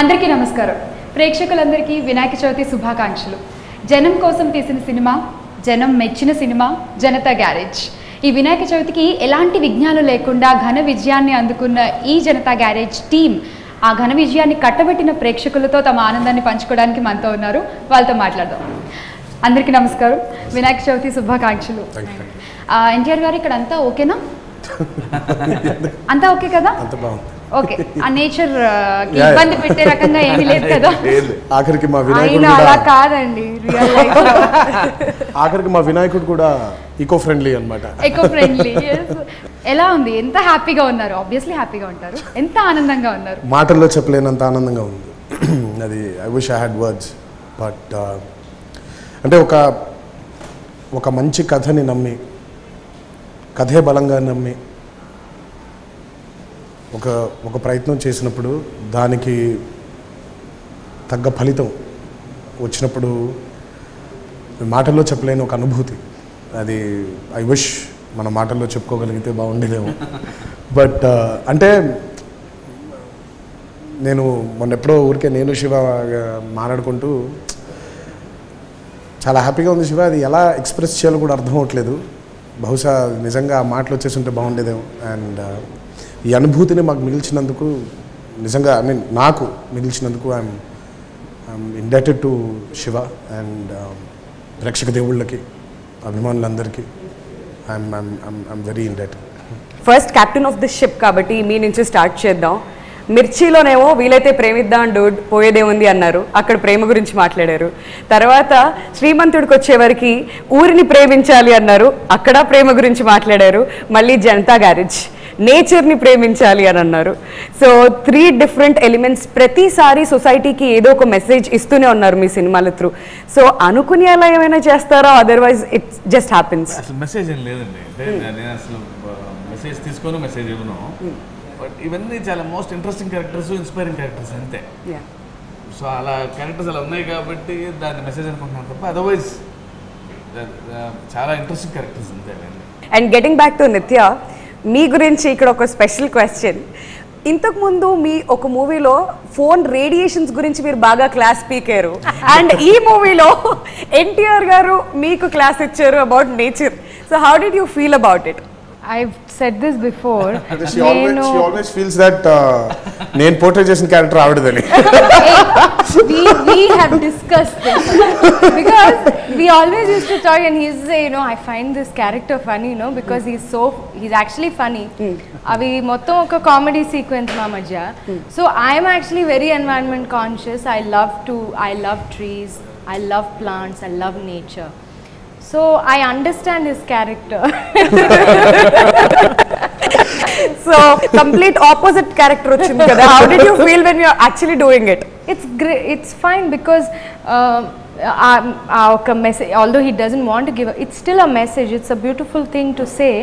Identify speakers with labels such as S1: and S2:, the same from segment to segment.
S1: అందరికీ నమస్కారం. ప్రేక్షకులందరికీ వినాయక చవితి శుభాకాంక్షలు. జనం కోసం తీసిన సినిమా, జనం మెచ్చిన సినిమా జనతా గ్యారేజ్. ఈ వినాయక చవితికి ఎలాంటి విఘ్నాలు లేకుండా ఘన విజయాన్ని అందుకున్న ఈ జనతా గ్యారేజ్ టీం ఆ ఘన విజయాన్ని కట్టబెట్టిన ప్రేక్షకులతో తమ ఆనందాన్ని పంచుకోవడానికి మనతో ఉన్నారు. వాళ్ళతో మాట్లాడదాం. అందరికీ నమస్కారం, వినాయక చవితి శుభాకాంక్షలు. ఎన్టీఆర్ గారు ఇక్కడ అంతా ఓకేనా? అంతా ఓకే కదా? ఓకే. ఆ నేచర్ ఇబ్బంది పెట్టే రకంగా ఏమీ లేదు కదా?
S2: ఆఖరికి మా వినాయకుడు
S1: అలా కాదండి, రియల్ లైఫ్ లో
S2: ఆఖరికి మా వినాయకుడు కూడా ఈకో ఫ్రెండ్లీ అన్నమాట.
S1: Eco friendly. ఎలా ఉంది? ఎంత హ్యాపీగా ఉన్నారు? ఆబ్వియస్లీ హ్యాపీగా ఉంటారు. ఎంత ఆనందంగా ఉన్నారు?
S2: మాటల్లో చెప్పలేనంత ఆనందంగా ఉంది. అది I wish I had words. But అంటే ఒక మంచి కథని నమ్మి, కథే బలంగా నమ్మి ఒక ప్రయత్నం చేసినప్పుడు దానికి తగ్గ ఫలితం వచ్చినప్పుడు మాటల్లో చెప్పలేని ఒక అనుభూతి. అది ఐ విష్ మన మాటల్లో చెప్పుకోగలిగితే బాగుండేదేమో. బట్ అంటే నేను మొన్నెప్పుడో ఊరికే నేను శివ మాట్లాడుకుంటూ చాలా హ్యాపీగా ఉంది శివ, అది ఎలా ఎక్స్ప్రెస్ చేయాలో కూడా అర్థం అవ్వట్లేదు, బహుశా నిజంగా ఆ మాటలు వచ్చేసి ఉంటే బాగుండేదేమో. అండ్ ఈ అనుభూతిని మాకు మిగిల్చినందుకు, నిజంగా ఐ మీన్ నాకు మిగిల్చినందుకు I'm indebted to Siva and ప్రేక్షక దేవుళ్ళకి, అభిమానులందరికీ I'm very indebted.
S3: First captain of the ship కాబట్టి మీ నుంచి స్టార్ట్ చేద్దాం. మిర్చిలోనేమో వీలైతే ప్రేమిద్దాం డూడ్ పోయేదేముంది అన్నారు, అక్కడ ప్రేమ గురించి మాట్లాడారు. తర్వాత శ్రీమంతుడికి వచ్చేవరకు ఊరిని ప్రేమించాలి అన్నారు, అక్కడ ప్రేమ గురించి మాట్లాడారు. మళ్ళీ జనతా గ్యారేజ్ నేచర్ని ప్రేమించాలి అని అన్నారు. సో 3 డిఫరెంట్ ఎలిమెంట్స్ ప్రతిసారి సొసైటీకి ఏదో ఒక మెసేజ్ ఇస్తూనే ఉన్నారు మీ సినిమాల త్రూ. సో అనుకుని అలా ఏమైనా చేస్తారా, అదర్వైజ్ ఇట్స్ జస్ట్ హ్యాపెన్స్?
S4: అసలు మెసేజ్ ఏం లేదండి. అంటే నేను అసలు మెసేజ్ తీసుకోను, మెసేజ్ ఇవ్వను. బట్ ఇవన్నీ చాలా most interesting characters, inspiring characters అంతే. సో అలా క్యారెక్టర్స్ అలా ఉన్నాయి కాబట్టి దాన్ని మెసేజ్ అనుకుంటున్నాను తప్ప అదర్వైజ్ చాలా ఇంట్రెస్టింగ్ క్యారెక్టర్స్ అంతే.
S3: అండ్ గెటింగ్ బ్యాక్ టు నిత్య, మీ గురించి ఇక్కడ ఒక స్పెషల్ క్వశ్చన్. ఇంతకుముందు మీ ఒక మూవీలో ఫోన్ రేడియేషన్స్ గురించి మీరు బాగా క్లాస్ పీకారు, అండ్ ఈ మూవీలో ఎన్టీఆర్ గారు మీకు క్లాస్ ఇచ్చారు about nature. So how did you feel about it?
S1: I've said this before.
S2: She always feels that నేను పోర్ట్రే చేసిన character ఆవిడదని.
S1: we have discussed this because we always used to talk and he used to say, I find this character funny, because he's actually funny. అవి మొత్తం ఒక comedy sequence మా మధ్య. So I am actually very environment conscious. I love trees, I love plants, I love nature. So I understand his character.
S3: So complete opposite character వచ్చింది కదా. How did you feel when you are actually doing it?
S1: It's great. It's fine because a message, although he doesn't want to give, it's still a message. It's a beautiful thing to say,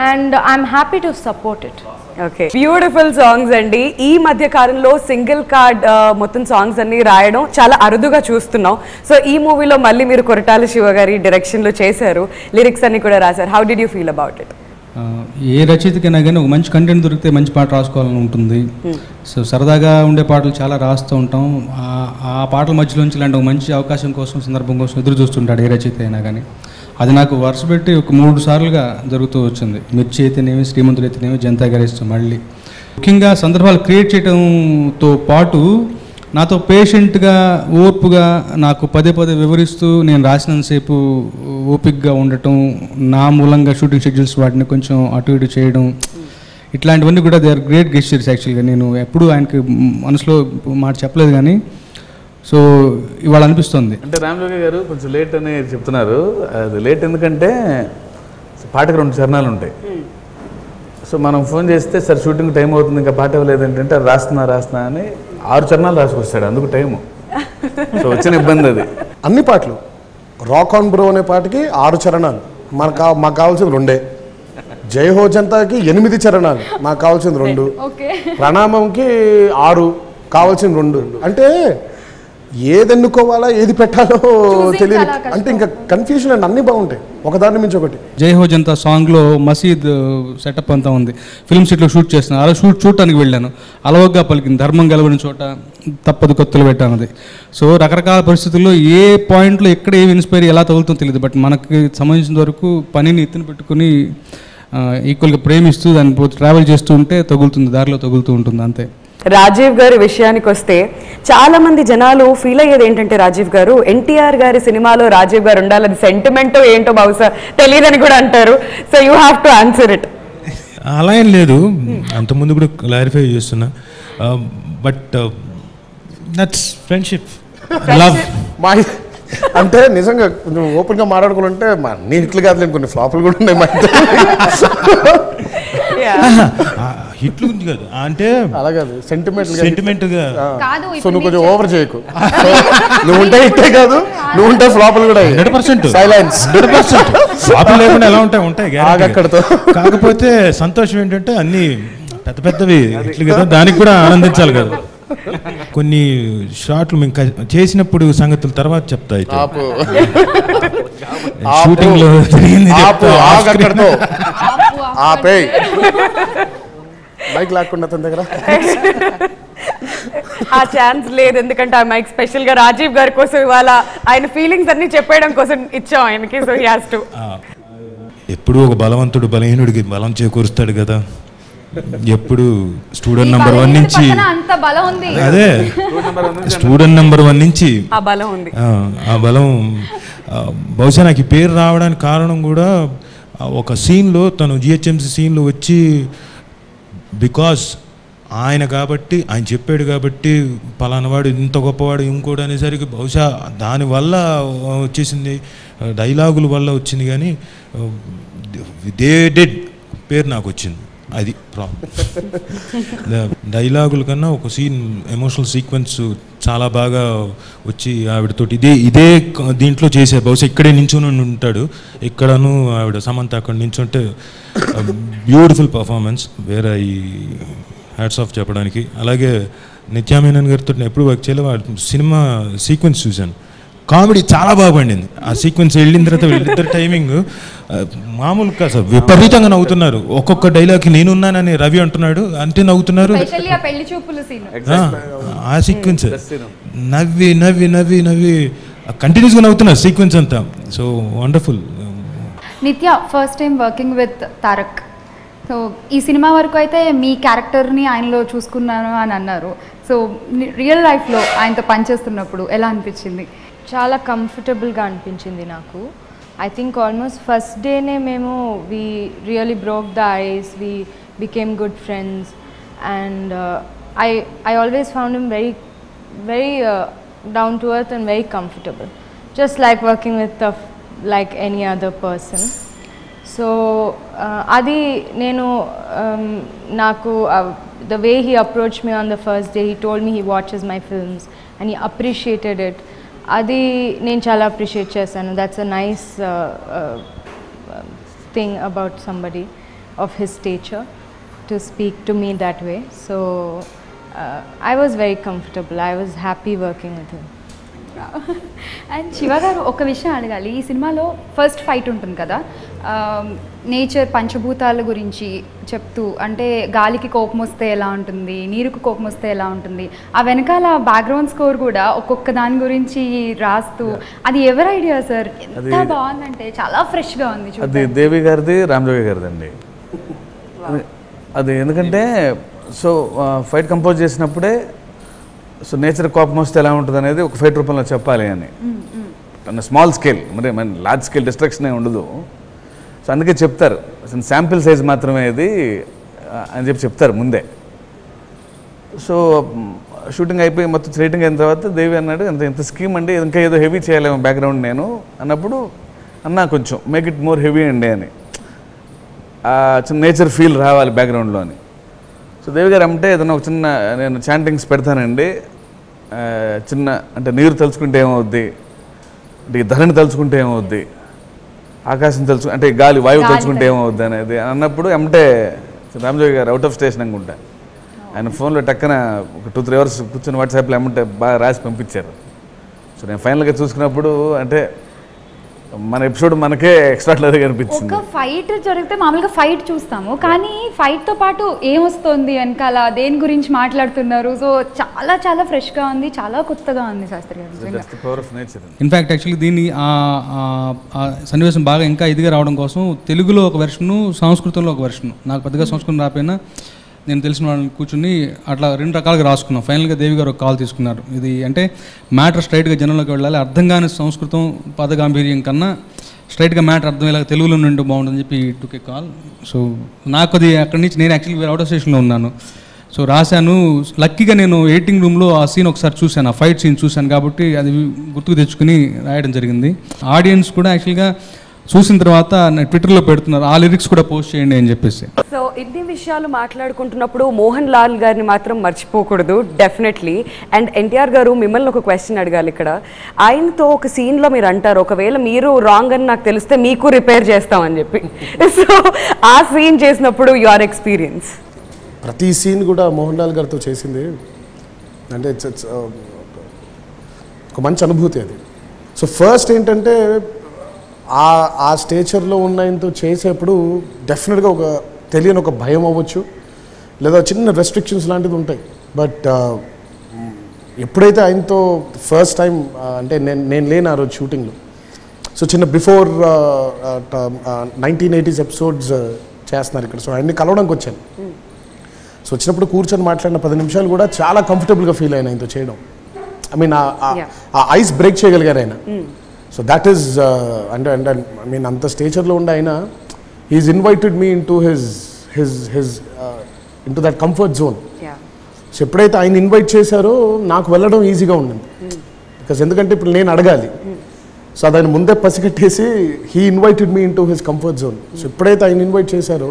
S1: and I'm happy to support it.
S3: Okay, beautiful songs అండి. ఈ మధ్య కాలంలో single card మొత్తం songs అన్ని రాయడం చాలా అరుదుగా చూస్తున్నాం. సో ఈ మూవీలో మళ్ళీ మీరు కొరటాల శివ గారి డైరెక్షన్లో చేశారు, లిరిక్స్ అన్ని కూడా రాశారు. How did you feel about it?
S5: ఏ రచయితకైనా కానీ ఒక మంచి కంటెంట్ దొరికితే మంచి పాట రాసుకోవాలని ఉంటుంది. సో సరదాగా ఉండే పాటలు చాలా రాస్తూ ఉంటాం. ఆ పాటల మధ్యలోంచి ఇలాంటి ఒక మంచి అవకాశం కోసం, సందర్భం కోసం ఎదురు చూస్తుంటాడు ఏ రచయిత అయినా కానీ. అది నాకు వరుస పెట్టి ఒక 3 సార్లుగా జరుగుతూ వచ్చింది. మిర్చి అయితేనేమి, శ్రీమంతుడు అయితేనేమి, జనతా గ్యారేజ్. మళ్ళీ ముఖ్యంగా సందర్భాలు క్రియేట్ చేయడంతో పాటు నాతో పేషెంట్గా, ఓర్పుగా నాకు పదే వివరిస్తూ నేను రాసినంతసేపు ఓపిక్గా ఉండటం, నా మూలంగా షూటింగ్ షెడ్యూల్స్ వాటిని కొంచెం అటు ఇటు చేయడం, ఇట్లాంటివన్నీ కూడా దే ఆర్ గ్రేట్ గెస్చర్స్. యాక్చువల్గా నేను ఎప్పుడూ ఆయనకి మనసులో మాట చెప్పలేదు, కానీ సో ఇవాళ అనిపిస్తుంది.
S4: అంటే రామలోకి గారు కొంచెం లేట్ అని చెప్తున్నారు. అది లేట్ ఎందుకంటే పాటకు 2 చరణాలు ఉంటాయి. సో మనం ఫోన్ చేస్తే సార్ షూటింగ్ టైం అవుతుంది, ఇంకా పాట ఇవ్వలేదు ఏంటంటే రాస్తున్నా అని 6 చరణాలు రాసుకొస్తాడు, అందుకు టైము. సో వచ్చిన ఇబ్బంది అది.
S2: అన్ని పాటలు రాక్ ఆన్ బ్రో అనే పాటకి 6 చరణాలు, మాకు కావాల్సింది 2. జై హో జనతాకి 8 చరణాలు, మాకు కావాల్సింది 2. ప్రణామంకి 6, కావాల్సింది 2. అంటే ఏది ఎన్నుకోవాలా ఏది పెట్టాలో తెలియదు,
S1: చాలా కష్టం.
S2: అంటే ఇంకా కన్ఫ్యూజన్ అండి, అన్నీ బాగుంటాయి ఒకదాని మించి ఒకటి.
S5: జై హో జనతా సాంగ్లో మసీద్ సెటప్ అంతా ఉంది, ఫిల్మ్ సిటీలో షూట్ చేస్తున్నాను. అలా చూడటానికి వెళ్ళాను, అలవగ్గా పలికింది, ధర్మం గెలవని చోట తప్పదు కొత్తలు పెట్టాను అది. సో రకరకాల పరిస్థితుల్లో ఏ పాయింట్లో ఎక్కడ ఏమి ఇన్స్పైర్ ఎలా తగులుతుందో తెలియదు, బట్ మనకి సంబంధించిన వరకు పనిని ఎత్తున పెట్టుకుని ఈక్వల్గా ప్రేమిస్తూ దాన్ని ట్రావెల్ చేస్తూ ఉంటే తగులుతుంది, దారిలో తగులుతూ ఉంటుంది అంతే.
S3: రాజీవ్ గారి విషయానికి వస్తే చాలా మంది జనాలు ఫీల్ అయ్యేది ఏంటంటే రాజీవ్ గారు ఎన్టీఆర్ గారి సినిమాలో రాజీవ్ గారు ఉండాలని సెంటిమెంటో ఏంటో బహుశా తెలియదని కూడా అంటారు. So you have to answer it.
S6: అలా ఏం లేదు, అంతకుముందు కూడా క్లారిఫై చేస్తున్నా. But that's friendship, love.
S2: మా అంటే నిజంగా కొంచెం ఓపెన్గా మాట్లాడుకోవాలంటే మా అన్ని హిట్లు కాదులేని కొన్ని ఫ్లాపులు కూడా ఉన్నాయి మా
S6: హిట్లు గురించి కాదు, అంటే
S2: అలా కాదు
S6: సెంటిమెంట్గా.
S1: కాదు,
S2: సో నువ్వు కొంచెం ఓవర్ చేయకు, నువ్వు ఉంటే హిట్టే కాదు, నువ్వు ఉంటే ఫ్లాపులు కూడా
S6: 100%
S2: సైలెన్స్
S6: 100% ఫ్లాపులు లేకుండా ఎలా ఉంటాయి guarantee.
S2: అక్కడితో.
S6: కాకపోతే సంతోషం ఏంటంటే అన్ని పెద్ద పెద్దవి హిట్లు కదా, దానికి కూడా ఆనందించాలి కదా. కొన్ని షాట్లు మేము చేసినప్పుడు సంగతులు తర్వాత చెప్తా. అయితే షూటింగ్ లో
S2: మైక్ లాక్కుండా తన దగ్గర
S3: ఆ ఛాన్స్ లేదు, ఎందుకంటే ఆ మైక్ స్పెషల్ గా రాజీవ్ గారి కోసం ఇవాళ ఆయన ఫీలింగ్స్ అన్ని చెప్పేయడం కోసం ఇచ్చాం ఆయనకి. So he has to.
S6: ఎప్పుడు ఒక బలవంతుడు బలహీనుడికి బలం చేకూరుస్తాడు కదా. ఎప్పుడు స్టూడెంట్ నెంబర్ 1 నుంచి అదే స్టూడెంట్ నెంబర్ 1 నుంచి
S3: ఆ బలం ఉంది.
S6: ఆ బలం బహుశా నాకు ఈ పేరు రావడానికి కారణం కూడా ఒక సీన్లో తను జిహెచ్ఎంసీ సీన్లో వచ్చి బికాస్ ఆయన కాబట్టి ఆయన చెప్పాడు కాబట్టి పలానావాడు ఇంత గొప్పవాడు ఇంకోటి అనేసరికి బహుశా దానివల్ల వచ్చేసింది, డైలాగుల వల్ల వచ్చింది. కానీ దే డెడ్ పేరు నాకు వచ్చింది, అది ప్రాబ్లం. డైలాగుల కన్నా ఒక సీన్ ఎమోషనల్ సీక్వెన్స్ చాలా బాగా వచ్చి ఆవిడతోటి ఇదే దీంట్లో చేశారు. బహుశా ఇక్కడే నించుని ఉంటాడు, ఇక్కడను ఆవిడ సమంత అక్కడ నించుంటే బ్యూటిఫుల్ పర్ఫార్మెన్స్, వేరే ఈ హ్యాట్స్ ఆఫ్ చెప్పడానికి. అలాగే నిత్యామేనన్ గారితో నేను ఎప్పుడు వర్క్ చేయలేదు, సినిమా సీక్వెన్స్ చూశాను, కామెడీ చాలా బాగా పండింది. ఆ సీక్వెన్స్ వెళ్ళిన తర్వాత వీళ్ళిద్దరు టైమింగ్ మామూలు కాదు సార్, విపరీతంగా నవ్వుతున్నారు. ఒక్కొక్క డైలాగ్కి నేనున్నానని రవి అంటున్నాడు, అంటే నవ్వుతున్నారు. ఆ సీక్వెన్స్ నవ్వి నవ్వి నవ్వి నవ్వి కంటిన్యూస్గా నవ్వుతున్నారు సీక్వెన్స్ అంతా. So wonderful.
S1: Nithya first time working with Tarak. So ఈ సినిమా వరకు అయితే మీ క్యారెక్టర్ని ఆయనలో చూసుకున్నాను అని అన్నారు. సో రియల్ లైఫ్లో ఆయనతో పనిచేస్తున్నప్పుడు ఎలా అనిపించింది?
S7: చాలా కంఫర్టబుల్గా అనిపించింది నాకు. ఐ థింక్ ఆల్మోస్ట్ ఫస్ట్ డేనే మేము we really broke the ice, we became good friends, and I always found him very very down to earth and very comfortable, just like working with like any other person. So అది నేను నాకు the way he approached me on the first day, he told me he watches my films and he appreciated it. Adi nenu chala appreciate chesanu. That's a nice thing about somebody of his stature to speak to me that way. So I was very comfortable. I was happy working with him.
S1: And Shiva గారు ఒక విషయం అడగాలి. ఈ సినిమాలో first fight ఉంటుంది కదా, nature పంచభూతాల గురించి చెప్తూ, అంటే గాలికి కోపం వస్తే ఎలా ఉంటుంది, నీరుకు కోపం వస్తే ఎలా ఉంటుంది, ఆ వెనకాల బ్యాక్గ్రౌండ్ స్కోర్ కూడా ఒక్కొక్క దాని గురించి రాస్తూ, అది ఎవరి ఐడియా సార్? ఎంత బాగుందంటే చాలా ఫ్రెష్గా ఉంది.
S4: అది దేవి గారిది, రామజోగి గారిది అండి. అది ఎందుకంటే సో ఫైట్ కంపోజ్ చేసినప్పుడే సో నేచర్ కోపం వస్తే ఎలా ఉంటుంది అనేది ఒక ఫైట్ రూపంలో చెప్పాలి అని, స్మాల్ స్కేల్, మరి మన లార్జ్ స్కేల్ డిస్ట్రక్షన్ ఏమి ఉండదు. సో అందుకే చెప్తారు శాంపిల్ సైజ్ మాత్రమే ఇది అని చెప్పి చెప్తారు ముందే. సో షూటింగ్ అయిపోయి మొత్తం రేటింగ్ అయిన తర్వాత దేవి అన్నాడు, ఇంత స్కీమ్ అండి, ఇంకా ఏదో హెవీ చేయాలేమో బ్యాక్గ్రౌండ్ నేను అన్నప్పుడు, అన్నా కొంచెం మేక్ ఇట్ మోర్ హెవీ అండి అని, చిన్న నేచర్ ఫీల్ రావాలి బ్యాక్గ్రౌండ్లో అని. సో దేవి గారు అంటే ఏదైనా ఒక చిన్న నేను చాంటింగ్స్ పెడతానండి, చిన్న అంటే నీరు తలుచుకుంటే ఏమవుద్ది, అంటే ధరణి తలుచుకుంటే ఏమవుద్ది, ఆకాశం తలుచు అంటే గాలి వాయువు తలుచుకుంటే ఏమవుద్ది అనేది అన్నప్పుడు అంటే రామజోగి గారు అవుట్ ఆఫ్ స్టేషన్ అనుకుంటా, ఆయన ఫోన్లో టక్కన ఒక 2-3 అవర్స్ కూర్చొని వాట్సాప్లో ఏమంటే బాగా రాసి పంపించారు. నేను ఫైనల్గా చూసుకున్నప్పుడు అంటే మన ఎపిసోడ్ మనకే ఎక్స్ట్రాడినరీగా అనిపించింది.
S1: ఒక ఫైట్ జరిగితే మామూలుగా ఫైట్ చూస్తాము, కానీ ఫైట్తో పాటు ఏమొస్తుంది వెనకాల, దేని గురించి మాట్లాడుతున్నారు, సో చాలా చాలా ఫ్రెష్గా ఉంది, చాలా కొత్తగా ఉంది శాస్త్రి గారు.
S4: Power of nature.
S5: In fact actually దీన్ని సన్నివేశం బాగా ఇంకా ఇదిగా రావడం కోసం తెలుగులో ఒక వెర్షను, సంస్కృతంలో ఒక వెర్షను. నాకు పెద్దగా సంస్కృతం రాకపోయినా నేను తెలిసిన వాళ్ళని కూర్చుని అట్లా 2 రకాలుగా రాసుకున్నాం. ఫైనల్గా దేవి గారు ఒక కాల్ తీసుకున్నారు. ఇది అంటే మ్యాటర్ స్ట్రైట్గా జనంలోకి వెళ్ళాలి, అర్థం కాని సంస్కృతం పదగాంభీర్యం కన్నా స్ట్రైట్గా మ్యాటర్ అర్థమయ్యేలాగా తెలుగులో నుండి బాగుంటుందని చెప్పి టుక్ ఏ కాల్. సో నాకు అది అక్కడి నుంచి నేను యాక్చువల్లీ అవుట్ ఆఫ్ స్టేషన్లో ఉన్నాను. సో రాశాను. లక్కీగా నేను ఎడిటింగ్ రూమ్లో ఆ సీన్ ఒకసారి చూశాను, ఆ ఫైట్ సీన్ చూశాను కాబట్టి అది గుర్తుకు తెచ్చుకుని రాయడం జరిగింది. ఆడియన్స్ కూడా యాక్చువల్గా చూసిన తర్వాత ట్విట్టర్లో పెడుతున్నారు, ఆ లిరిక్స్ కూడా పోస్ట్ చేయండి అని చెప్పేసి.
S3: సో ఇన్ని విషయాలు మాట్లాడుకుంటున్నప్పుడు మోహన్ లాల్ గారిని మాత్రం మర్చిపోకూడదు డెఫినెట్లీ. అండ్ ఎన్టీఆర్ గారు మిమ్మల్ని ఒక క్వశ్చన్ అడగాలి ఇక్కడ. ఆయనతో ఒక సీన్లో మీరు అంటారు, ఒకవేళ మీరు రాంగ్ అని నాకు తెలిస్తే మీకు రిపేర్ చేస్తామని చెప్పి. సో ఆ సీన్ చేసినప్పుడు యువర్ ఎక్స్పీరియన్స్?
S2: ప్రతి సీన్ కూడా మోహన్ లాల్ గారితో చేసింది అంటే ఒక మంచి అనుభూతి అది. సో ఫస్ట్ ఏంటంటే ఆ స్టేచర్లో ఉన్న ఆయనతో చేసేప్పుడు డెఫినెట్గా ఒక తెలియని ఒక భయం అవ్వచ్చు, లేదా చిన్న రెస్ట్రిక్షన్స్ లాంటిది ఉంటాయి. బట్ ఎప్పుడైతే ఆయనతో ఫస్ట్ టైం అంటే నేను లేను ఆ రోజు షూటింగ్లో, సో చిన్న బిఫోర్ 1980s ఎపిసోడ్స్ చేస్తున్నారు ఇక్కడ. సో ఆయన్ని కలవడానికి వచ్చాను. సో వచ్చినప్పుడు కూర్చొని మాట్లాడిన 10 నిమిషాలు కూడా చాలా కంఫర్టబుల్గా ఫీల్ అయిన ఆయనతో చేయడం. ఐ మీన్ ఆ ఐస్ బ్రేక్ చేయగలిగారు ఆయన. సో దట్ ఈస్ అంటే ఐ మీన్ అంత స్టేచర్లో ఉండి ఆయన he's invited me into his into that comfort zone. So ఎప్పుడైతే ఆయన ఇన్వైట్ చేశారో నాకు వెళ్ళడం ఈజీగా ఉండింది. బికాస్ ఎందుకంటే ఇప్పుడు నేను అడగాలి, సో అది ఆయన ముందే పసిగట్టేసి he invited me into his comfort zone. So ఎప్పుడైతే ఆయన ఇన్వైట్ చేశారో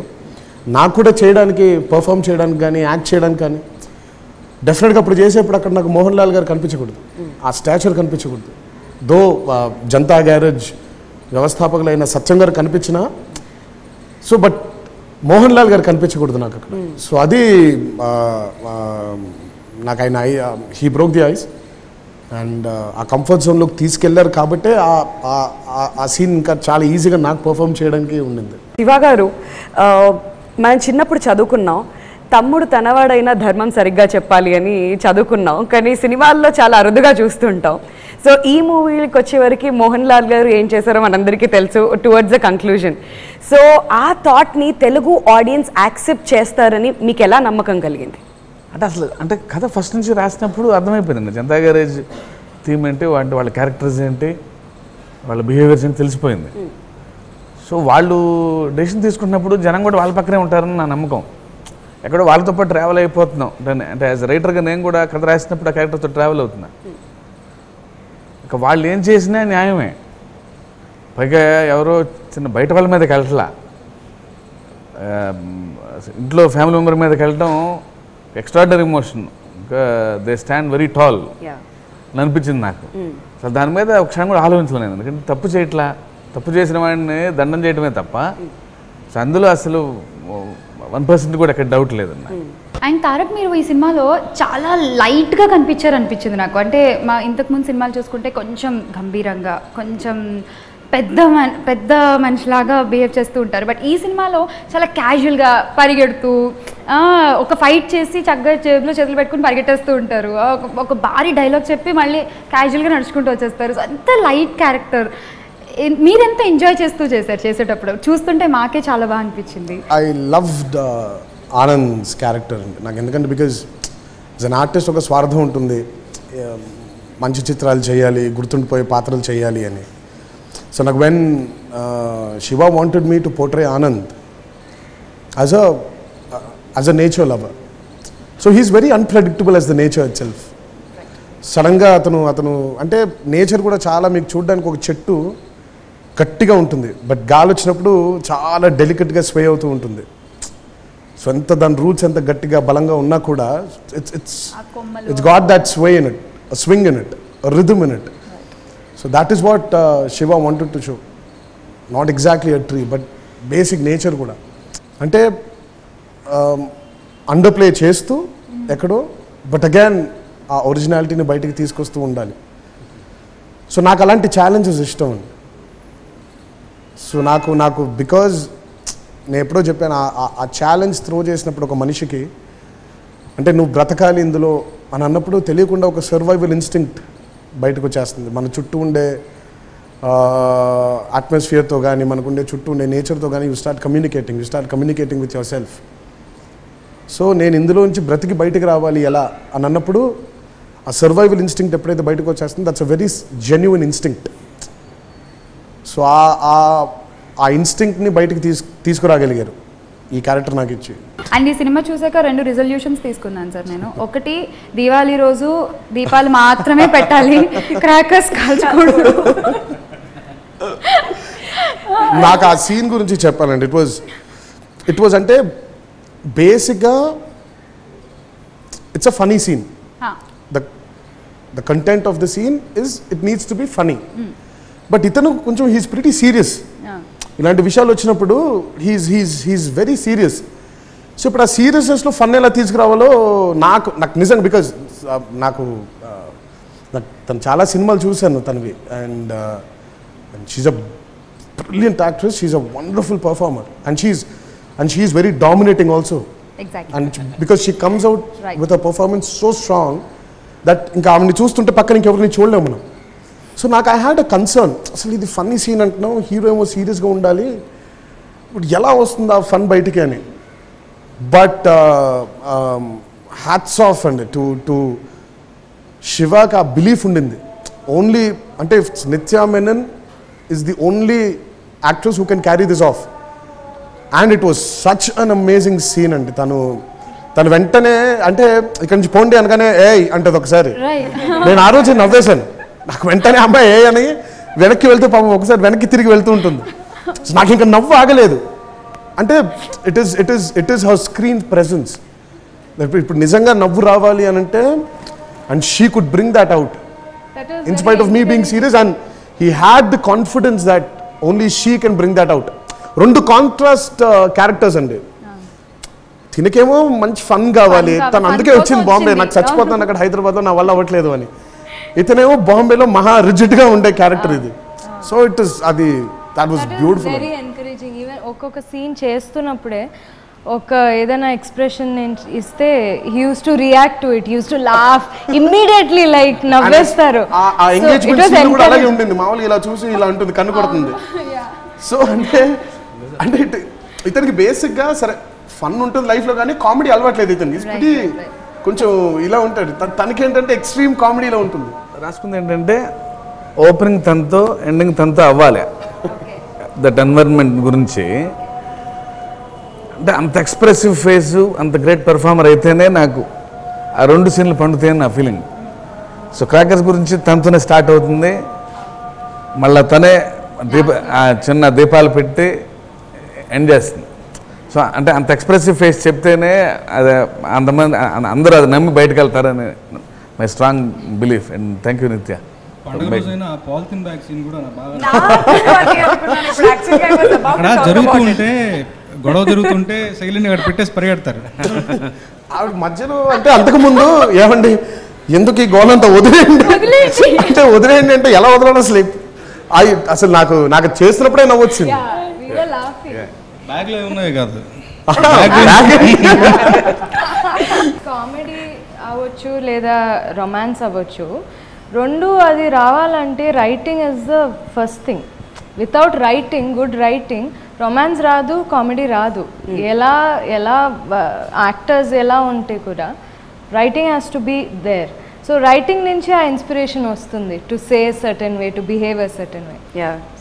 S2: నాకు కూడా చేయడానికి, పర్ఫామ్ చేయడానికి కానీ, యాక్ట్ చేయడానికి కానీ డెఫినెట్గా అప్పుడు చేసేప్పుడు అక్కడ నాకు మోహన్ లాల్ గారు కనిపించకూడదు, ఆ స్టాచర్ కనిపించకూడదు. దో జనతా గ్యారేజ్ వ్యవస్థాపకులైన సత్యం గారు కనిపించినా, సో బట్ మోహన్ లాల్ గారు కనిపించకూడదు నాకు అక్కడ. సో అది నాకు ఆయన he broke the ice and ఆ కంఫర్ట్ జోన్లోకి తీసుకెళ్లారు కాబట్టి ఆ సీన్ ఇంకా చాలా ఈజీగా నాకు పర్ఫామ్ చేయడానికి ఉండింది.
S3: శివ గారు, మనం చిన్నప్పుడు చదువుకున్నాం, తమ్ముడు తనవాడైనా ధర్మం సరిగ్గా చెప్పాలి అని చదువుకున్నాం, కానీ సినిమాల్లో చాలా అరుదుగా చూస్తుంటాం. సో ఈ మూవీకి వచ్చేవరకు మోహన్ లాల్ గారు ఏం చేశారో మనందరికీ తెలుసు, టువర్డ్స్ ద కంక్లూజన్. సో ఆ థాట్ని తెలుగు ఆడియన్స్ యాక్సెప్ట్ చేస్తారని మీకు ఎలా నమ్మకం కలిగింది?
S4: అంటే అసలు అంటే కథ ఫస్ట్ నుంచి రాసినప్పుడు అర్థమైపోయిందండి, జనతా గ్యారేజ్ థీమ్ ఏంటి, వాళ్ళ క్యారెక్టర్స్ ఏంటి, వాళ్ళ బిహేవియర్స్ ఏంటి తెలిసిపోయింది. సో వాళ్ళు డెసిషన్ తీసుకుంటున్నప్పుడు జనం కూడా వాళ్ళ పక్కనే ఉంటారని నా నమ్మకం. ఎక్కడో వాళ్ళతో పాటు ట్రావెల్ అయిపోతున్నాం అంటే యాజ్ రైటర్గా నేను కూడా కథ రాసినప్పుడు ఆ క్యారెక్టర్తో ట్రావెల్ అవుతున్నా. ఇక వాళ్ళు ఏం చేసినా న్యాయమే, పైగా ఎవరో చిన్న బయట వాళ్ళ మీదకి వెళ్ళట్లా, ఇంట్లో ఫ్యామిలీ మెంబర్ మీదకి వెళ్ళటం ఎక్స్ట్రాడినరీ ఎమోషన్. ఇంకా దే స్టాండ్ వెరీ టాల్ అని అనిపించింది నాకు. అసలు దాని మీద ఒక క్షణం కూడా ఆలోచించలేను, ఎందుకంటే తప్పు చేయట్లా, తప్పు చేసిన వాడిని దండం చేయడమే తప్ప. సో అందులో అసలు 1% కూడా ఎక్కడ డౌట్ లేదన్న.
S1: అండ్ తారక్, మీరు ఈ సినిమాలో చాలా లైట్గా కనిపించారు అనిపించింది నాకు. అంటే మా ఇంతకుముందు సినిమాలు చూసుకుంటే కొంచెం గంభీరంగా, కొంచెం పెద్ద మనిషిలాగా బిహేవ్ చేస్తూ ఉంటారు. బట్ ఈ సినిమాలో చాలా క్యాజువల్గా పరిగెడుతూ, ఒక ఫైట్ చేసి చక్కగా జేబులో చేతులు పెట్టుకుని పరిగెట్టేస్తూ ఉంటారు, ఒక భారీ డైలాగ్ చెప్పి మళ్ళీ క్యాజువల్గా నడుచుకుంటూ వచ్చేస్తారు. సో అంత లైట్ క్యారెక్టర్ మీరెంత ఎంజాయ్ చేస్తూ చేశారు చేసేటప్పుడు? చూస్తుంటే మాకే చాలా బాగా అనిపించింది.
S2: ఐ లవ్డ్ ఆనంద్స్ క్యారెక్టర్ అండి నాకు. ఎందుకంటే బికాజ్ యాజ్ అన్ ఆర్టిస్ట్ ఒక స్వార్థం ఉంటుంది, మంచి చిత్రాలు చేయాలి, గుర్తుండిపోయే పాత్రలు చేయాలి అని. సో నాకు when Shiva wanted me to portray Anand as a nature lover. So he's very unpredictable as the nature itself. సడన్గా అతను అంటే నేచర్ కూడా చాలా మీకు చూడడానికి ఒక చెట్టు గట్టిగా ఉంటుంది, బట్ గాలి వచ్చినప్పుడు చాలా డెలికేట్గా స్వే అవుతూ ఉంటుంది. సో ఎంత దాని రూట్స్ ఎంత గట్టిగా బలంగా ఉన్నా కూడా it's got that sway in it, swing in it, rhythm in it. So that is what Siva wanted to show. Not exactly a tree, but basic nature కూడా. అంటే అండర్ ప్లే చేస్తూ ఎక్కడో, బట్ అగైన్ ఆ ఒరిజినాలిటీని బయటికి తీసుకొస్తూ ఉండాలి. సో నాకు అలాంటి ఛాలెంజెస్ ఇష్టం అండి. సో నాకు బికాజ్ నేను ఎప్పుడో చెప్పాను, ఆ ఛాలెంజ్ త్రో చేసినప్పుడు ఒక మనిషికి అంటే నువ్వు బ్రతకాలి ఇందులో అని అన్నప్పుడు తెలియకుండా ఒక సర్వైవల్ ఇన్స్టింక్ట్ బయటకు వచ్చేస్తుంది. మన చుట్టూ ఉండే అట్మాస్ఫియర్తో కానీ మనకుండే చుట్టూ ఉండే నేచర్తో కానీ you start communicating with your self. So నేను ఇందులోంచి బ్రతికి బయటకు రావాలి ఎలా అని అన్నప్పుడు ఆ సర్వైవల్ ఇన్స్టింక్ట్ ఎప్పుడైతే బయటకు వచ్చేస్తుందో that's a very genuine instinct. So ఆ ఇన్స్టింక్ట్ని బయటకు తీసుకురాగలిగారు ఈ క్యారెక్టర్ నాకు ఇచ్చి.
S1: అండ్ ఈ సినిమా చూసాక 2 రిజల్యూషన్స్ తీసుకున్నాను సార్ నేను. ఒకటి, దీవాళీ రోజు దీపాలు మాత్రమే పెట్టాలి, క్రాకర్స్ కాల్చకూడదు.
S2: నాకు ఆ సీన్ గురించి చెప్పాలండి. ఇట్ వాజ్ అంటే బేసిక్గా it's a funny scene. The content of the scene it needs to be funny. But ఇతను కొంచెం హీస్ ప్రిటీ సీరియస్. ఇలాంటి విషయాలు వచ్చినప్పుడు హీస్ వెరీ సీరియస్. సో ఇప్పుడు ఆ సీరియస్నెస్లో ఫన్ ఎలా తీసుకురావాలో నాకు నిజంగా బికాజ్ నాకు తను చాలా సినిమాలు చూశాను తనవి. And she's a brilliant actress, she's a wonderful performer, and she's very dominating also. And because she comes out with a performance so strong that ఇంకా ఆమెని చూస్తుంటే పక్కన ఇంకెవరిని చూడలేము మనం. సో నాకు ఐ హ్యాడ్ అ కన్సర్న్, అసలు ఇది ఫన్నీ సీన్ అంటున్నాం, హీరో ఏమో సీరియస్గా ఉండాలి, ఇప్పుడు ఎలా వస్తుంది ఆ ఫన్ బయటికి అని. బట్ హ్యాట్స్ ఆఫ్ అండి టు శివాకి ఆ బిలీఫ్ ఉండింది. ఓన్లీ అంటే Nithya Menen is the only actress who can carry this off. And it was such an amazing scene అండి. తను వెంటనే అంటే ఇక్కడి నుంచి పోండి అనగానే ఏ అంటది ఒకసారి. నేను ఆ రోజు నవ్వేశాను. నాకు వెంటనే అమ్మాయి ఏ అని వెనక్కి వెళ్తూ పాపం ఒకసారి వెనక్కి తిరిగి వెళ్తూ ఉంటుంది. నాకు ఇంకా నవ్వు ఆగలేదు. అంటే it is her screen presence. ఇప్పుడు నిజంగా నవ్వు రావాలి అని అంటే and she could bring that out in spite of me being serious. And he had the confidence that only she can bring that out. 2 contrast characters అండి. తినకేమో మంచి fun కావాలి, తను అందుకే వచ్చింది బాంబే, నాకు చచ్చిపోతాను అక్కడ హైదరాబాద్లో నా వల్ల అవ్వట్లేదు అని. ఇతనేమో బాంబేలో మహా రిజిడ్గా ఉండే క్యారెక్టర్ ఇది. సో ఇట్ ఇస్ అది that was beautiful.
S7: Very encouraging. Even ఒక్కొక్క సీన్ చేస్తున్నప్పుడే ఒక ఏదైనా ఎక్స్ప్రెషన్ ఇస్తే he used to react to it, used to laugh immediately, like నవ్వేస్తారు.
S2: ఆ ఎంగేజ్మెంట్ సీన్ కూడా అలాగే ఉంటుంది. మామూలుగా ఇలా చూసి ఇలా ఉంటుంది, కన్ను కొడుతుంది. సో అంటే ఇతనికి బేసిక్గా సరే ఫన్ ఉంటుంది లైఫ్లో, కానీ కామెడీ అలవాట్లేదు ఇతనికి. కొంచెం ఇలా ఉంటాడు. తనకేంటంటే ఎక్స్ట్రీమ్ కామెడీలో ఉంటుంది.
S4: రాసుకుంది ఏంటంటే ఓపెనింగ్ తనతో ఎండింగ్ తనతో అవ్వాలి. దట్ ఎన్వైరన్మెంట్ గురించి అంటే అంత ఎక్స్ప్రెసివ్ ఫేసు, అంత గ్రేట్ పెర్ఫార్మర్ అయితేనే నాకు ఆ 2 సీన్లు పండుతాయని నా ఫీలింగ్. సో క్రాకర్స్ గురించి తనతోనే స్టార్ట్ అవుతుంది, మళ్ళీ తనే చిన్న దీపాలు పెట్టి ఎండ్ చేస్తుంది. సో అంటే అంత ఎక్స్ప్రెసివ్ ఫేస్ చెప్తేనే అదే అంతమంది అందరూ అది నమ్మి బయటకు వెళ్తారని my strong belief. And thank you నిత్య.
S5: పాలిథిన్ బ్యాగ్ సీన్ కూడా అక్కడ జరుగుతుంటే గొడవ జరుగుతుంటే సైలెంట్ అక్కడ పెట్టేసి పరిగెడతారు.
S2: ఆవిడ మధ్యలో అంటే అంతకుముందు ఏమండి ఎందుకు ఈ గోలంతా వదిలేయండి అంటే వదిలేయండి అంటే ఎలా వదలాలి అసలు నాకు చేస్తున్నప్పుడే నవ్వొచ్చింది.
S5: బ్యాగ్లో ఉన్నాయి కాదు,
S7: కామెడీ అవ్వచ్చు లేదా రొమాన్స్ అవ్వచ్చు, 2 అది రావాలంటే writing is the first thing. Without writing, good writing, romance రాదు, కామెడీ రాదు. ఎలా యాక్టర్స్ ఎలా ఉంటే కూడా writing has to be there. So writing నుంచి ఆ ఇన్స్పిరేషన్ వస్తుంది to say certain way, to behave a certain way.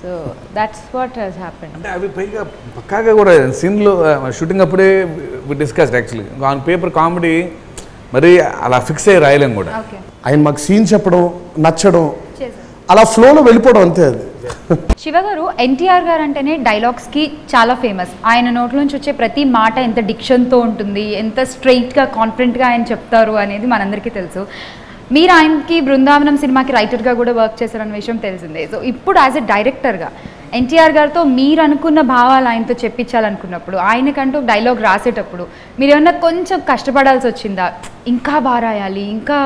S7: So that's what has happened.
S4: అంటే అవి పైగా పక్కాగా కూడా సీన్లో షూటింగ్ అప్పుడే discussed actually. On paper comedy మరి అలా ఫిక్స్ అయ్యి రాయలేం కూడా.
S2: ఆయన మాకు సీన్ చెప్పడం, నచ్చడం, అలా ఫ్లోలో వెళ్ళిపోవడం అంతే. అది
S1: శివ గారు, ఎన్టీఆర్ గారు అంటేనే డైలాగ్స్కి చాలా ఫేమస్. ఆయన నోట్ల నుంచి వచ్చే ప్రతి మాట ఎంత డిక్షన్తో ఉంటుంది, ఎంత స్ట్రైట్గా కాన్ఫిడెంట్గా ఆయన చెప్తారు అనేది మనందరికీ తెలుసు. మీరు ఆయనకి బృందావనం సినిమాకి రైటర్గా కూడా వర్క్ చేశారన్న విషయం తెలిసిందే. సో ఇప్పుడు యాజ్ ఎ డైరెక్టర్గా ఎన్టీఆర్ గారితో మీరు అనుకున్న భావాలు ఆయనతో చెప్పించాలనుకున్నప్పుడు, ఆయనకంటూ డైలాగ్ రాసేటప్పుడు మీరు ఏమన్నా కొంచెం కష్టపడాల్సి వచ్చిందా? ఇంకా బాగా రాయాలి, ఇంకా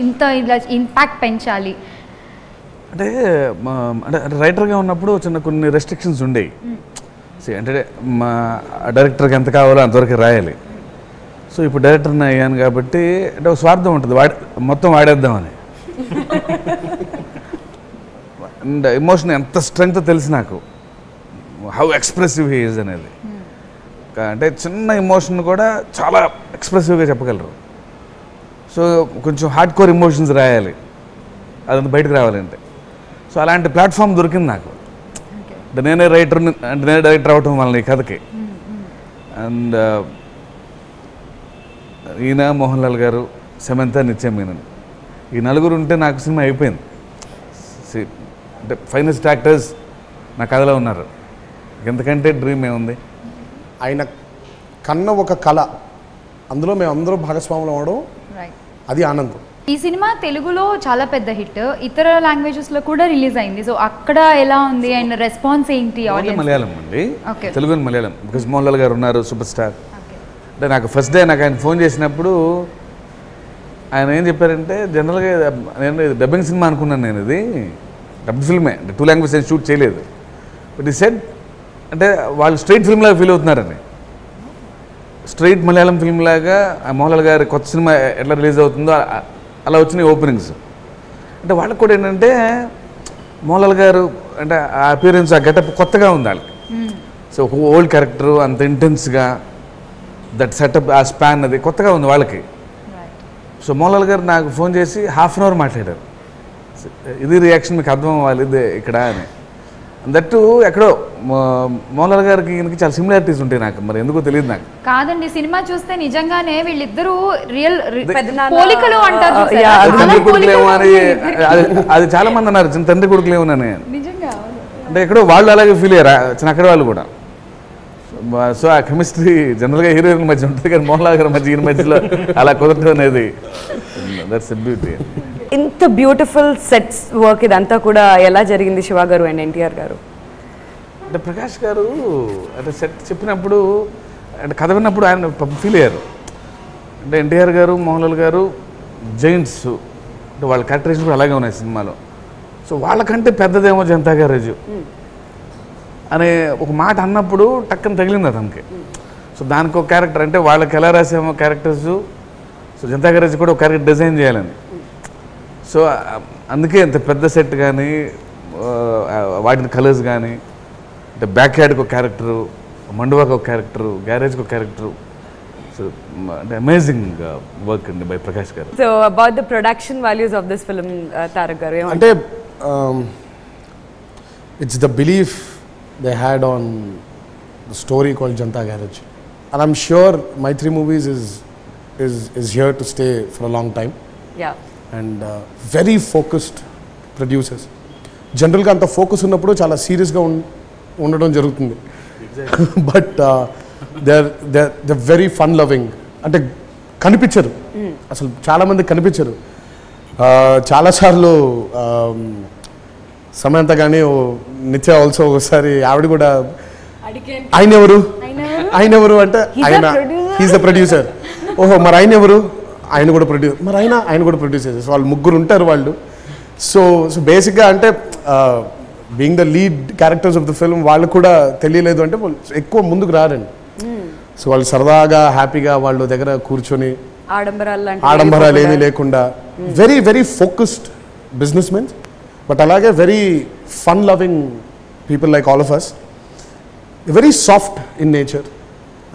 S1: ఇంత ఇలా ఇంపాక్ట్ పెంచాలి
S4: అంటే రైటర్గా ఉన్నప్పుడు కొన్ని రెస్ట్రిక్షన్స్ ఉండేవి. అంటే మా డైరెక్టర్కి ఎంత కావాలో అంతవరకు రాయాలి. సో ఇప్పుడు డైరెక్టర్ని అయ్యాను కాబట్టి అంటే ఒక స్వార్థం ఉంటుంది, మొత్తం వాడేద్దామని. అండ్ ఎమోషన్ ఎంత స్ట్రెంగ్త్ తెలుసు నాకు, హౌ ఎక్స్ప్రెసివ్ హీ ఈజ్ అనేది. అంటే చిన్న ఎమోషన్ కూడా చాలా ఎక్స్ప్రెసివ్గా చెప్పగలరు. సో కొంచెం హార్డ్ కోర్ ఎమోషన్స్ రాయాలి, అదంతా బయటకు రావాలంటే. సో అలాంటి ప్లాట్ఫామ్ దొరికింది నాకు. అంటే నేనే రైటర్ని అంటే నేనే డైరెక్టర్ అవటం వల్ల ఈ కథకి. అండ్ ఈయన, మోహన్ లాల్ గారు, సమంత, నిత్య మీనన్, ఈ నలుగురు ఉంటే నాకు సినిమా అయిపోయింది. అంటే ఫైనెస్ట్ యాక్టర్స్ నా కథలో ఉన్నారు, ఎంతకంటే డ్రీమ్ ఏముంది.
S2: ఆయన కన్న ఒక కళ, అందులో మేము అందరూ భాగస్వాములు అవడం, అది ఆనందం.
S1: ఈ సినిమా తెలుగులో చాలా పెద్ద హిట్, ఇతర లాంగ్వేజెస్లో కూడా రిలీజ్ అయింది. సో అక్కడ ఎలా ఉంది అండ్ రెస్పాన్స్ ఏంటి?
S4: మలయాళం అండి, తెలుగు మలయాళం. బికాజ్ మోహన్ లాల్ గారు ఉన్నారు, సూపర్ స్టార్. అంటే నాకు ఫస్ట్ డే నాకు ఆయన ఫోన్ చేసినప్పుడు ఆయన ఏం చెప్పారంటే, జనరల్గా నేను డబ్బింగ్ సినిమా అనుకున్నాను, నేను ఇది డబ్బు ఫిల్మే, అంటే 2 లాంగ్వేజ్ నేను షూట్ చేయలేదు. బట్ ఈ సెడ్ అంటే వాళ్ళు స్ట్రైట్ ఫిల్మ్ లాగా ఫీల్ అవుతున్నారని. స్ట్రైట్ మలయాళం ఫిల్మ్ లాగా మోహన్ లాల్ గారి కొత్త సినిమా ఎట్లా రిలీజ్ అవుతుందో అలా వచ్చినాయి ఓపెనింగ్స్. అంటే వాళ్ళకి కూడా ఏంటంటే మోహన్ లాల్ గారు అంటే ఆ అపియరెన్స్, ఆ గెటప్ కొత్తగా ఉంది వాళ్ళకి. సో ఒక ఓల్డ్ క్యారెక్టర్ అంత ఇంటెన్స్గా, దట్ సెటప్, ఆ స్పాన్ అది కొత్తగా ఉంది వాళ్ళకి. సో మోహన్ లాల్ గారు నాకు ఫోన్ చేసి ½ అన్ అవర్ మాట్లాడారు, ఇది రియాక్షన్ మీకు అర్థం అవ్వాలి ఇది ఇక్కడ అని. దట్టు ఎక్కడో మోహన్ లాల్ గారికి ఈయనకి చాలా సిమిలారిటీస్ ఉంటాయి, నాకు మరి ఎందుకో తెలియదు. నాకు
S1: కాదండి, సినిమా చూస్తే నిజంగానే వీళ్ళిద్దరూ రియల్ పోలికలు అంటారు.
S4: తండ్రి కొడుకులేమో అని అది చాలా మంది అన్నారు, చిన్న తండ్రి కొడుకులేమోనని. అంటే ఎక్కడో వాళ్ళు అలాగే ఫీల్ అయ్యారు, చిన్న అక్కడ వాళ్ళు కూడా. సో ఆ కెమిస్ట్రీ జనరల్గా హీరోయిన్ మధ్య ఉంటుంది, కానీ మోహన్ లాల్ గారి మధ్య ఈయన మధ్యలో అలా కుదరటం అనేది దట్స్ ఎ బ్యూటీ.
S3: ఇంత బ్యూటిఫుల్ సెట్స్ వర్క్ ఇదంతా కూడా ఎలా జరిగింది శివ గారు అండ్ ఎన్టీఆర్ గారు?
S4: అంటే ప్రకాష్ గారు అంటే సెట్ చెప్పినప్పుడు అంటే కథ విన్నప్పుడు ఆయన ఫీల్ అయ్యారు. అంటే ఎన్టీఆర్ గారు, మోహన్ లాల్ గారు జైంట్స్, అంటే వాళ్ళ క్యారెక్టరేషన్ కూడా అలాగే ఉన్నాయి సినిమాలో. సో వాళ్ళకంటే పెద్దదేమో జనతా గ్యారేజ్ అనే ఒక మాట అన్నప్పుడు టక్కన తగిలింది అతనికి. సో దానికి ఒక క్యారెక్టర్, అంటే వాళ్ళకి ఎలా రాసేమో క్యారెక్టర్స్, సో జనతా గ్యారేజ్ కూడా ఒక క్యారెక్టర్ డిజైన్ చేయాలని. సో అందుకే ఇంత పెద్ద సెట్ కానీ వాటిని కలర్స్ కానీ, అంటే బ్యాక్ యార్డ్కి ఒక క్యారెక్టరు, మండువాకి ఒక క్యారెక్టరు, గ్యారేజ్కి ఒక క్యారెక్టరు. సో అంటే అమేజింగ్ వర్క్ అండి బై ప్రకాష్ గారు.
S3: So about the production values of this film Tarak గారు,
S2: అంటే it's the belief they had on the story called Janta Garage, and I'm sure Maitri Movies is here to stay for a long time. And very focused producers. General ga anta focus unnappudu chaala serious ga undadam jarugutundi, but they're very fun loving. Ante kanipicharu, asalu chaala mandi kanipicharu. Chaala saarlu Samantha కానీ నిత్య also ఒకసారి ఆవిడ కూడా ఆయన ఎవరు అంటే ఆయన he's the producer. ఓహో మరి ఆయన ఎవరు, ఆయన కూడా ప్రొడ్యూసర్, మరి ఆయన కూడా ప్రొడ్యూసర్స్, వాళ్ళు ముగ్గురు ఉంటారు వాళ్ళు. సో బేసిక్గా అంటే being the lead characters of the film వాళ్ళు కూడా తెలియలేదు అంటే ఎక్కువ ముందుకు రారండి. సో వాళ్ళు సరదాగా హ్యాపీగా వాళ్ళ దగ్గర కూర్చొని ఆడంబరాలు ఏమీ లేకుండా very very focused business men, but అలాగే very fun loving people like all of us, very soft in nature.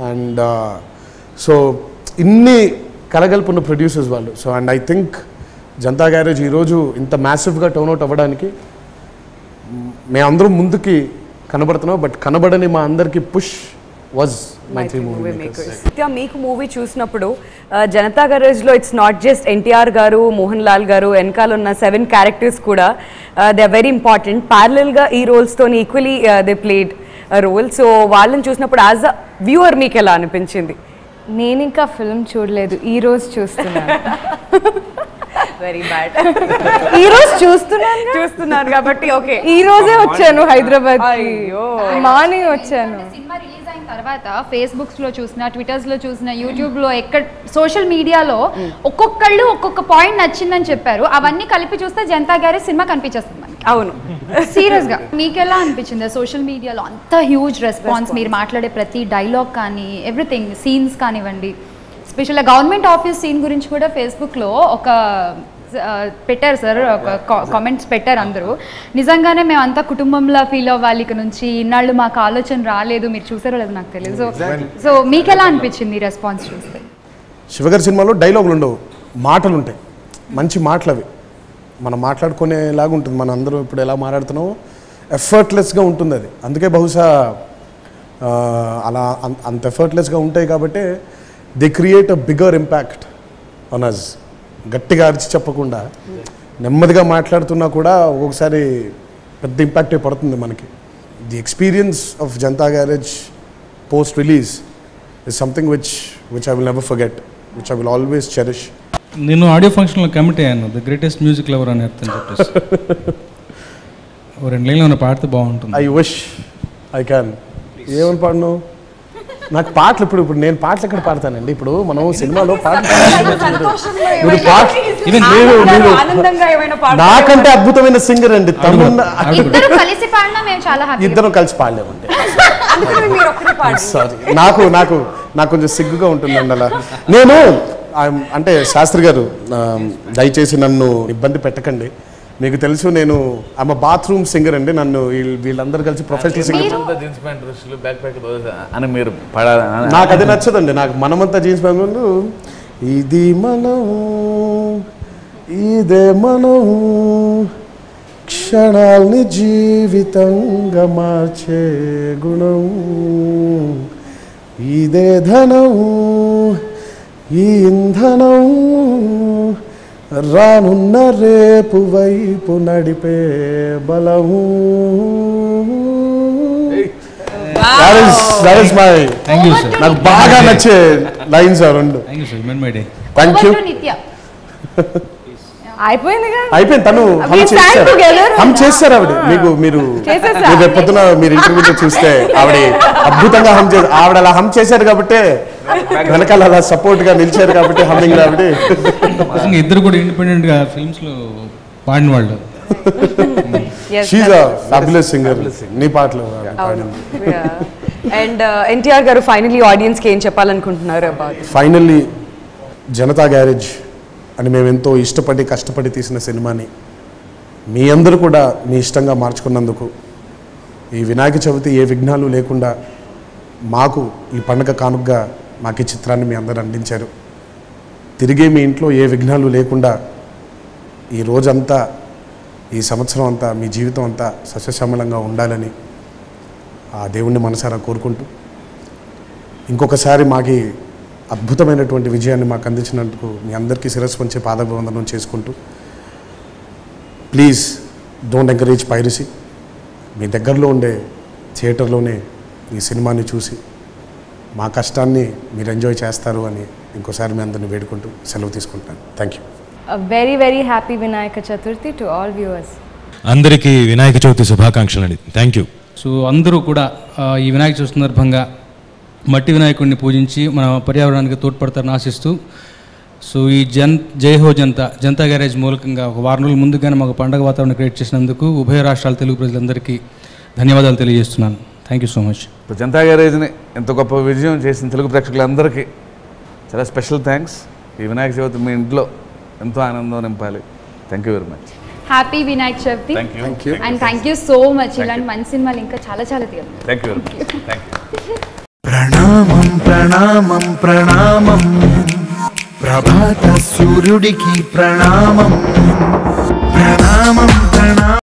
S2: And so ఇన్ని కలగలుపున్న ప్రొడ్యూసర్స్ వాళ్ళు. So and I think Janatha Garage ఈరోజు ఇంత మ్యాసివ్గా టర్న్అవుట్ అవ్వడానికి మేమందరం ముందుకి కనబడుతున్నాం, బట్ కనబడని మా అందరికి push was Mythri movie makers.
S3: మీకు మూవీ చూసినప్పుడు జనతా గ్యారేజ్లో ఇట్స్ నాట్ జస్ట్ ఎన్టీఆర్ గారు, మోహన్ లాల్ గారు, వెనకాల ఉన్న 7 క్యారెక్టర్స్ కూడా దే ఆర్ వెరీ ఇంపార్టెంట్. ప్యారలల్గా ఈ రోల్స్తో equally they played role. So వాళ్ళని చూసినప్పుడు యాజ్ అ వ్యూవర్ మీకు ఎలా అనిపించింది?
S7: నేను ఇంకా ఫిల్మ్ చూడలేదు, ఈ రోజు చూస్తున్నాను.
S3: Very bad.
S7: ఈ రోజు చూస్తున్నాను
S3: కాబట్టి ఓకే,
S7: ఈ రోజే వచ్చాను హైదరాబాద్, మార్నింగ్ వచ్చాను.
S1: సినిమా రిలీజ్ అయిన తర్వాత ఫేస్బుక్స్ లో చూసిన, ట్విట్టర్స్ లో చూసిన, యూట్యూబ్ లో, ఎక్కడ సోషల్ మీడియాలో ఒక్కొక్కళ్ళు ఒక్కొక్క పాయింట్ నచ్చిందని చెప్పారు. అవన్నీ కలిపి చూస్తే జనతా గ్యారేజ్ సినిమా కనిపించేస్తుంది మనకి.
S3: అవును.
S1: సీరియస్గా మీకు ఎలా అనిపించింది సోషల్ మీడియాలో అంత హ్యూజ్ రెస్పాన్స్, మీరు మాట్లాడే ప్రతి డైలాగ్ కానీ ఎవ్రీథింగ్, సీన్స్ కానివ్వండి, స్పెషల్గా గవర్నమెంట్ ఆఫీస్ సీన్ గురించి కూడా ఫేస్బుక్లో ఒక పెట్టారు సార్, కామెంట్స్ పెట్టారు అందరూ. నిజంగానే మేము అంతా కుటుంబంలో ఫీల్ అవ్వాలి ఇక నుంచి, ఇన్నాళ్ళు మాకు ఆలోచన రాలేదు, మీరు చూసారో లేదు నాకు తెలియదు. సో మీకు ఎలా అనిపించింది రెస్పాన్స్ చూస్తే?
S2: శివగారి సినిమాలో డైలాగులు ఉండవు, మాటలు ఉంటాయి, మంచి మాటలు అవి మనం మాట్లాడుకునేలాగా ఉంటుంది. మనం అందరూ ఇప్పుడు ఎలా మాట్లాడుతున్నామో ఎఫర్ట్లెస్గా ఉంటుంది అది. అందుకే బహుశా అలా అంత ఎఫర్ట్లెస్గా ఉంటాయి కాబట్టి they create a bigger impact on us. గట్టిగా అరిచి చెప్పకుండా నెమ్మదిగా మాట్లాడుతున్నా కూడా ఒక్కొక్కసారి పెద్ద ఇంపాక్ట్ పడుతుంది మనకి. The experience of Janata garage post release is something which I will never forget, which I will always cherish.
S5: నేను ఆడియో ఫంక్షన్లో కమిట్ అయ్యాను, ద గ్రేటెస్ట్ మ్యూజిక్ లవర్ అని అర్థం చెప్పేసి. ఓ 2 లైన్లు ఏమైనా పాడితే బాగుంటుంది.
S2: I wish I can. ఏమని పాడను? నాకు పాటలు ఇప్పుడు నేను పాటలు ఎక్కడ పాడతానండి? ఇప్పుడు మనం సినిమాలో నాకంటే అద్భుతమైన సింగర్ అండి తమిళ. ఇద్దరం కలిసి పాడలేమండి. సారీ, నాకు కొంచెం సిగ్గుగా ఉంటుందండి అలా. నేను అంటే శాస్త్రి గారు దయచేసి నన్ను ఇబ్బంది పెట్టకండి. మీకు తెలుసు నేను ఆమె బాత్రూమ్ సింగర్ అండి. నన్ను వీళ్ళందరూ కలిసి ప్రొఫెషనల్ సింగర్. నాకు అది నచ్చదండి. నాకు మనమంతా జీన్స్ ప్యాంట్, ఇది మనం ఇదే మనం క్షణాల్ని జీవితంగా మార్చే గుణం, ఇదే ధనం ఈ ఇంధనం రానున్న రేపు వైపు నడిపే బలము. నాకు బాగా నచ్చే లైన్స్ ఆ రెండు. Thank you. అయిపోయింది. తను హమ్ చేస్తారు ఆవిడ. మీరు పొద్దున మీరు ఇంటర్వ్యూలో చూస్తే ఆవిడ అద్భుతంగా హమ్ చేశారు. ఆవిడ అలా హమ్ చేశారు కాబట్టి వెనకాల అలా సపోర్ట్ గా నిలిచారు కాబట్టి హమ్మింగ్ ఆవిడ.
S5: ఇద్దరు కూడా ఇండిపెండెంట్ గా ఫిల్మ్స్ లో పాడిన వాళ్ళు.
S2: She's a fabulous singer. నీ పాటలు
S3: అండ్ ఎన్టీఆర్ గారు ఫైనల్లీ ఆడియన్స్ కి ఏం చెప్పాలనుకుంటున్నారు?
S2: ఫైనల్లీ జనతా గ్యారేజ్ అని మేము ఎంతో ఇష్టపడి కష్టపడి తీసిన సినిమాని మీ అందరూ కూడా మీ ఇష్టంగా మార్చుకున్నందుకు, ఈ వినాయక చవితి ఏ విఘ్నాలు లేకుండా మాకు ఈ పండుగ కానుకగా మాకు ఈ చిత్రాన్ని మీ అందరూ అందించారు. తిరిగి మీ ఇంట్లో ఏ విఘ్నాలు లేకుండా ఈ రోజంతా, ఈ సంవత్సరం అంతా, మీ జీవితం అంతా సస్యశ్యామలంగా ఉండాలని ఆ దేవుణ్ణి మనసారా కోరుకుంటూ, ఇంకొకసారి మాకు అద్భుతమైనటువంటి విజయాన్ని మాకు అందించినందుకు మీ అందరికీ శిరస్సు వంచే పాదాభివందనం చేసుకుంటూ, ప్లీజ్ డోంట్ ఎంకరేజ్ పైరసీ. మీ దగ్గరలో ఉండే థియేటర్లోనే ఈ సినిమాని చూసి మా కష్టాన్ని మీరు ఎంజాయ్ చేస్తారు అని ఇంకోసారి మీ అందరిని వేడుకుంటూ సెలవు తీసుకుంటాను. Thank you.
S7: Very very happy Vinayaka Chaturthi to all viewers.
S6: అందరికీ వినాయక చవితి శుభాకాంక్షలు అండి. Thank you.
S5: సో అందరూ కూడా ఈ వినాయక చవితి సందర్భంగా మట్టి వినాయకుడిని పూజించి మన పర్యావరణానికి తోడ్పడతారని ఆశిస్తూ, సో ఈ జై హో జనతా గ్యారేజ్ మూలకంగా ఒక 6 రోజుల ముందుగానే మాకు పండుగ వాతావరణం క్రియేట్ చేసినందుకు ఉభయ రాష్ట్రాల తెలుగు ప్రజలందరికీ ధన్యవాదాలు తెలియజేస్తున్నాను. Thank you so much.
S4: Janatha గ్యారేజ్ని ఎంత గొప్ప విజయం చేసిన తెలుగు ప్రేక్షకులందరికీ చాలా స్పెషల్ థ్యాంక్స్. ఈ వినాయక చవితి మీ ఇంట్లో ఎంతో ఆనందం నింపాలి. Thank you very much.
S1: Happy Vinayaka Chavithi. And thank you so much. ఇలాంటి మంచి సినిమాలు ఇంకా చాలా చాలా తీయాలి.
S4: Thank you very much. Thank you.
S8: ప్రణామం ప్రణామం ప్రణామం, ప్రభాత సూర్యుడికి ప్రణామం, ప్రణామం